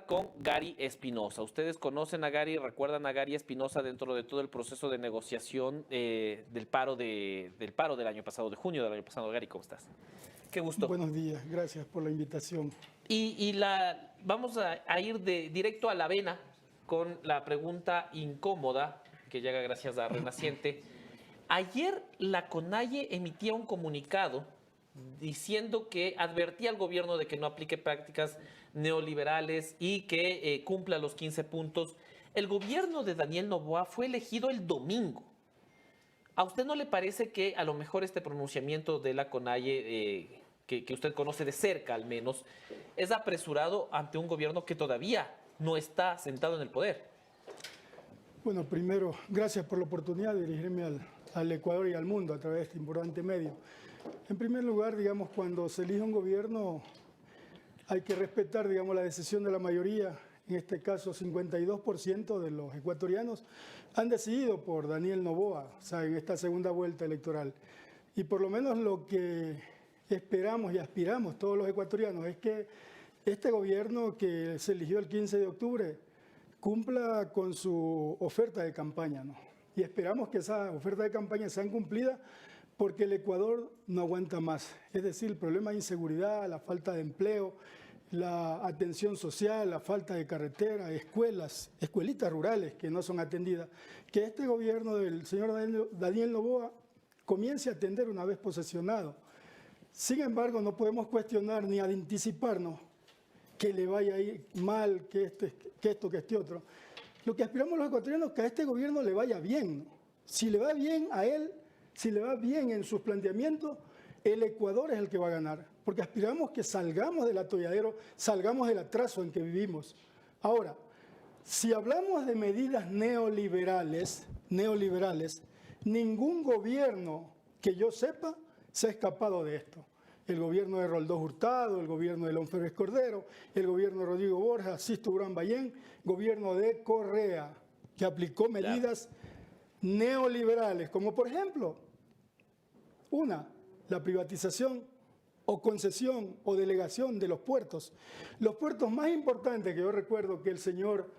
Con Gary Espinosa. Ustedes conocen a Gary, recuerdan a Gary Espinosa dentro de todo el proceso de negociación del paro del año pasado, de junio del año pasado. Gary, ¿cómo estás? Qué gusto. Buenos días, gracias por la invitación. Vamos a ir directo a la vena con la pregunta incómoda que llega gracias a Renaciente. Ayer la CONAIE emitía un comunicado diciendo que advertía al gobierno de que no aplique prácticas neoliberales y que cumpla los 15 puntos. El gobierno de Daniel Noboa fue elegido el domingo. ¿A usted no le parece que a lo mejor este pronunciamiento de la CONAIE, que usted conoce de cerca al menos, es apresurado ante un gobierno que todavía no está sentado en el poder? Bueno, primero, gracias por la oportunidad de dirigirme al Ecuador y al mundo a través de este importante medio. En primer lugar, digamos, cuando se elige un gobierno hay que respetar, digamos, la decisión de la mayoría. En este caso, 52% de los ecuatorianos han decidido por Daniel Noboa, o sea, en esta segunda vuelta electoral. Y por lo menos lo que esperamos y aspiramos todos los ecuatorianos es que este gobierno que se eligió el 15 de octubre cumpla con su oferta de campaña, ¿no? Y esperamos que esa oferta de campaña sea cumplida porque el Ecuador no aguanta más. Es decir, el problema de inseguridad, la falta de empleo, la atención social, la falta de carretera, escuelas, escuelitas rurales que no son atendidas. Que este gobierno del señor Daniel Noboa comience a atender una vez posesionado. Sin embargo, no podemos cuestionar ni anticiparnos que le vaya a ir mal, que esto, que este otro. Lo que aspiramos los ecuatorianos es que a este gobierno le vaya bien, ¿no? Si le va bien a él, si le va bien en sus planteamientos, el Ecuador es el que va a ganar, porque aspiramos que salgamos del atolladero, salgamos del atraso en que vivimos. Ahora, si hablamos de medidas neoliberales, ningún gobierno que yo sepa se ha escapado de esto. El gobierno de Roldós Hurtado, el gobierno de León Febres Cordero, el gobierno de Rodrigo Borja, Sisto Durán Ballén, gobierno de Correa, que aplicó medidas neoliberales, como por ejemplo, la privatización o concesión o delegación de los puertos. Los puertos más importantes que yo recuerdo que el señor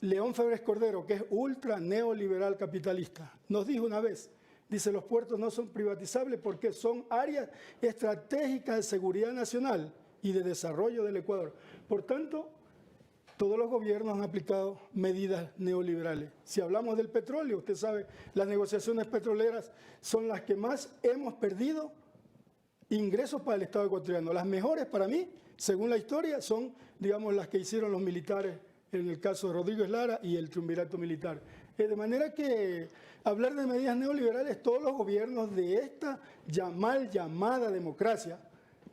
León Febres Cordero, que es ultra neoliberal capitalista, nos dijo una vez, dice, los puertos no son privatizables porque son áreas estratégicas de seguridad nacional y de desarrollo del Ecuador. Por tanto, todos los gobiernos han aplicado medidas neoliberales. Si hablamos del petróleo, usted sabe, las negociaciones petroleras son las que más hemos perdido ingresos para el Estado ecuatoriano. Las mejores para mí, según la historia, son, digamos, las que hicieron los militares en el caso de Rodrigo Lara y el triunvirato militar. De manera que hablar de medidas neoliberales, todos los gobiernos de esta mal llamada democracia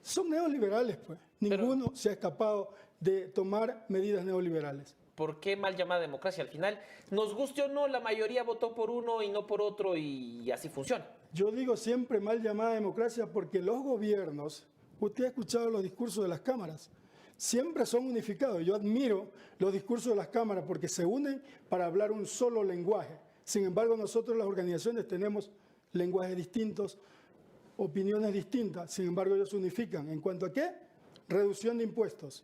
son neoliberales, pues. Ninguno se ha escapado de tomar medidas neoliberales. ¿Por qué mal llamada democracia? Al final, nos guste o no, la mayoría votó por uno y no por otro y así funciona. Yo digo siempre mal llamada democracia porque los gobiernos, usted ha escuchado los discursos de las cámaras, siempre son unificados. Yo admiro los discursos de las cámaras porque se unen para hablar un solo lenguaje. Sin embargo, nosotros las organizaciones tenemos lenguajes distintos, opiniones distintas. Sin embargo, ellos se unifican. ¿En cuanto a qué? Reducción de impuestos,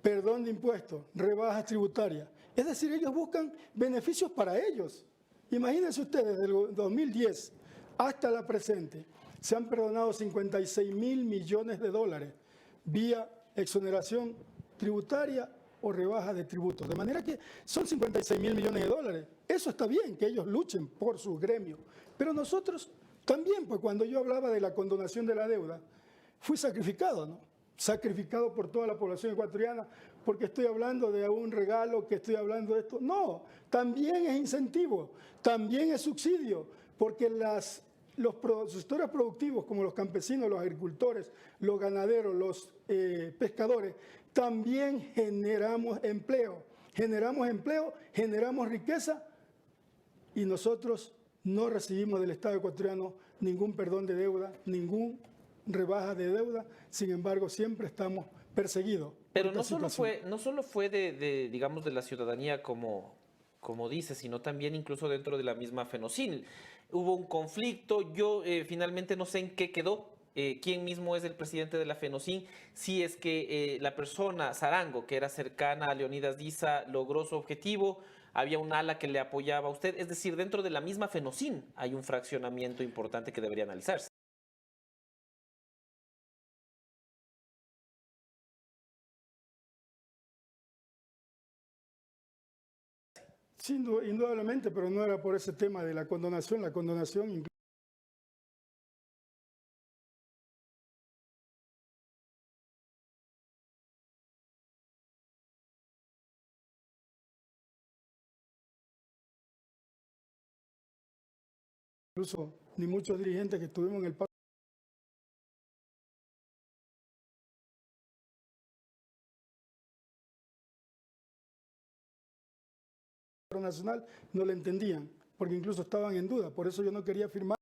perdón de impuestos, rebajas tributarias. Es decir, ellos buscan beneficios para ellos. Imagínense ustedes, desde el 2010 hasta la presente, se han perdonado 56.000 millones de dólares vía exoneración tributaria o rebaja de tributos. De manera que son 56.000 millones de dólares. Eso está bien, que ellos luchen por su gremio. Pero nosotros también, pues cuando yo hablaba de la condonación de la deuda, fui sacrificado, ¿no? Sacrificado por toda la población ecuatoriana, porque estoy hablando de un regalo, que estoy hablando de esto. No, también es incentivo, también es subsidio, porque los sectores productivos, como los campesinos, los agricultores, los ganaderos, los pescadores, también generamos empleo, generamos riqueza y nosotros no recibimos del Estado ecuatoriano ningún perdón de deuda, ningún rebaja de deuda, sin embargo siempre estamos perseguidos. Pero no solo fue digamos, de la ciudadanía como dice, sino también incluso dentro de la misma FENOCIN. Hubo un conflicto, yo finalmente no sé en qué quedó, quién mismo es el presidente de la FENOCIN, si es que la persona, Zarango, que era cercana a Leonidas Diza, logró su objetivo, había un ala que le apoyaba a usted, es decir, dentro de la misma FENOCIN hay un fraccionamiento importante que debería analizarse. Indudablemente, pero no era por ese tema de la condonación. La condonación incluso ni muchos dirigentes que estuvimos en el Pacto Nacional no lo entendían, porque incluso estaban en duda. Por eso yo no quería firmar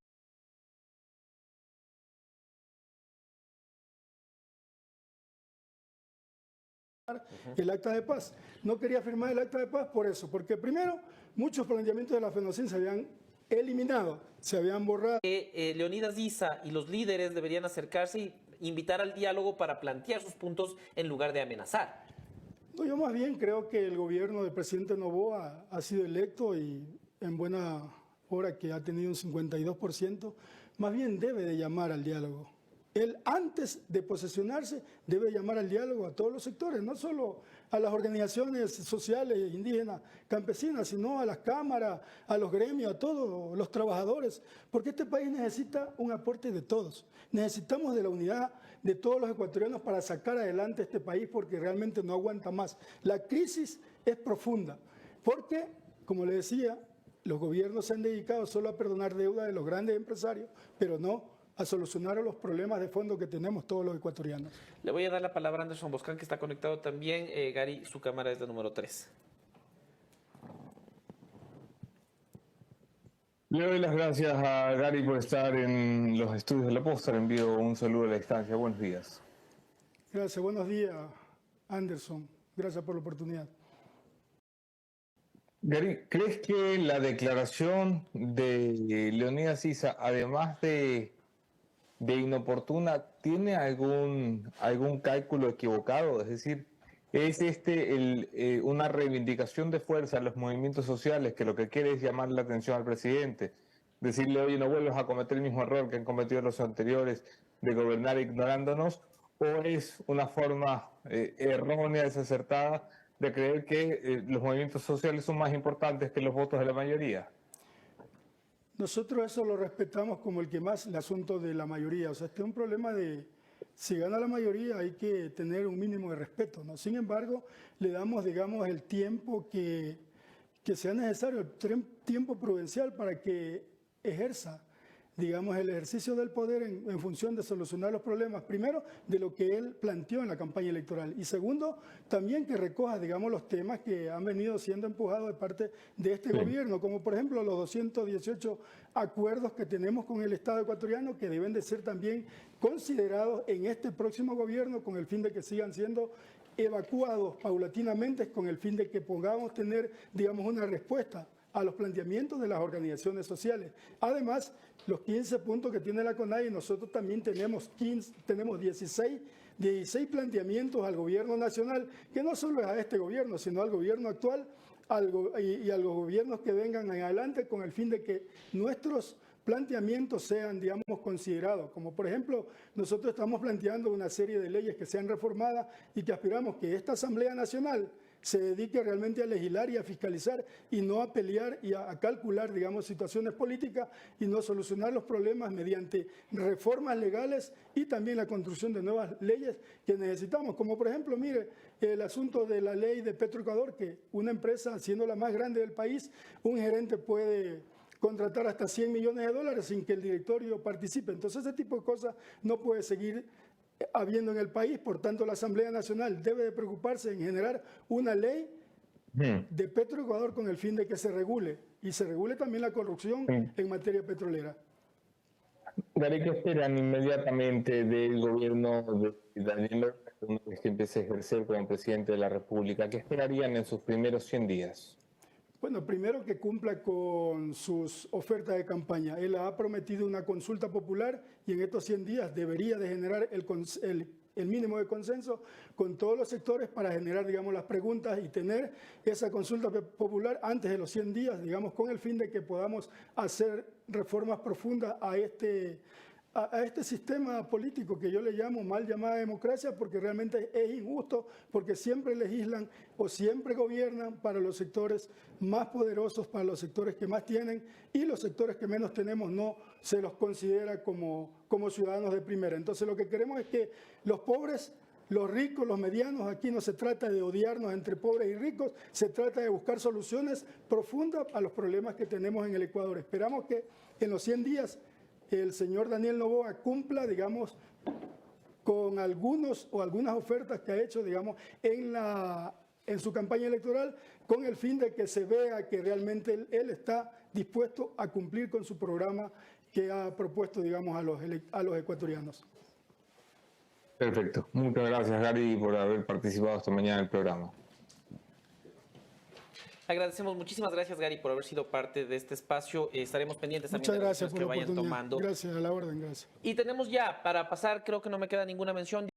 el acta de paz. No quería firmar el acta de paz por eso, porque primero muchos planteamientos de la FENOCIN se habían eliminado, se habían borrado. Leonidas Diza y los líderes deberían acercarse y invitar al diálogo para plantear sus puntos en lugar de amenazar. No, yo más bien creo que el gobierno del presidente Noboa ha sido electo y en buena hora que ha tenido un 52%, más bien debe de llamar al diálogo. Él antes de posesionarse debe llamar al diálogo a todos los sectores, no solo a las organizaciones sociales, indígenas, campesinas, sino a las cámaras, a los gremios, a todos los trabajadores, porque este país necesita un aporte de todos. Necesitamos de la unidad de todos los ecuatorianos para sacar adelante este país porque realmente no aguanta más. La crisis es profunda porque, como le decía, los gobiernos se han dedicado solo a perdonar deuda de los grandes empresarios, pero no a solucionar los problemas de fondo que tenemos todos los ecuatorianos. Le voy a dar la palabra a Anderson Boscan, que está conectado también. Gary, su cámara es la número 3. Le doy las gracias a Gary por estar en los estudios de La Posta. Le envío un saludo a la distancia. Buenos días. Gracias. Buenos días, Anderson. Gracias por la oportunidad. Gary, ¿crees que la declaración de Leonidas Diza, además de inoportuna, tiene algún cálculo equivocado? Es decir, ¿es una reivindicación de fuerza a los movimientos sociales que lo que quiere es llamar la atención al presidente? Decirle, oye, no vuelvas a cometer el mismo error que han cometido los anteriores de gobernar ignorándonos, ¿o es una forma errónea, desacertada de creer que los movimientos sociales son más importantes que los votos de la mayoría? Nosotros eso lo respetamos como el que más, el asunto de la mayoría. O sea, este es un problema de, si gana la mayoría hay que tener un mínimo de respeto, ¿no? Sin embargo, le damos, digamos, el tiempo que sea necesario, el tiempo prudencial para que ejerza, digamos, el ejercicio del poder en función de solucionar los problemas, primero, de lo que él planteó en la campaña electoral, y segundo, también que recoja, digamos, los temas que han venido siendo empujados de parte de este gobierno, como por ejemplo los 218 acuerdos que tenemos con el Estado ecuatoriano que deben de ser también considerados en este próximo gobierno con el fin de que sigan siendo evacuados paulatinamente, con el fin de que podamos tener, digamos, una respuesta a los planteamientos de las organizaciones sociales. Además, los 15 puntos que tiene la CONAIE, nosotros también tenemos 16 planteamientos al gobierno nacional, que no solo es a este gobierno, sino al gobierno actual y a los gobiernos que vengan en adelante, con el fin de que nuestros planteamientos sean, digamos, considerados. Como por ejemplo, nosotros estamos planteando una serie de leyes que sean reformadas y que aspiramos que esta Asamblea Nacional se dedique realmente a legislar y a fiscalizar y no a pelear y a calcular, digamos, situaciones políticas y no solucionar los problemas mediante reformas legales y también la construcción de nuevas leyes que necesitamos. Como por ejemplo, mire, el asunto de la ley de Petroecuador, que una empresa, siendo la más grande del país, un gerente puede contratar hasta $100 millones sin que el directorio participe. Entonces, ese tipo de cosas no puede seguir habiendo en el país. Por tanto, la Asamblea Nacional debe de preocuparse en generar una ley de Petroecuador con el fin de que se regule y se regule también la corrupción en materia petrolera. Gary, ¿qué esperan inmediatamente del gobierno de Daniel Ortega una vez que empiece a ejercer como presidente de la República? ¿Qué esperarían en sus primeros 100 días? Bueno, primero que cumpla con sus ofertas de campaña. Él ha prometido una consulta popular y en estos 100 días debería de generar el mínimo de consenso con todos los sectores para generar, digamos, las preguntas y tener esa consulta popular antes de los 100 días, digamos, con el fin de que podamos hacer reformas profundas a este sistema político que yo le llamo mal llamada democracia, porque realmente es injusto, porque siempre legislan o siempre gobiernan para los sectores más poderosos, para los sectores que más tienen, y los sectores que menos tenemos no se los considera como ciudadanos de primera. Entonces lo que queremos es que los pobres, los ricos, los medianos, aquí no se trata de odiarnos entre pobres y ricos, se trata de buscar soluciones profundas a los problemas que tenemos en el Ecuador. Esperamos que en los 100 días el señor Daniel Noboa cumpla, digamos, con algunas ofertas que ha hecho, digamos, en su campaña electoral, con el fin de que se vea que realmente él está dispuesto a cumplir con su programa que ha propuesto, digamos, a los ecuatorianos. Perfecto. Muchas gracias, Gary, por haber participado esta mañana en el programa. Agradecemos, muchísimas gracias, Gary, por haber sido parte de este espacio. Estaremos pendientes también Muchas de las gracias decisiones por que la vayan oportunidad. tomando. Gracias, a la orden, gracias. Y tenemos ya, para pasar, creo que no me queda ninguna mención,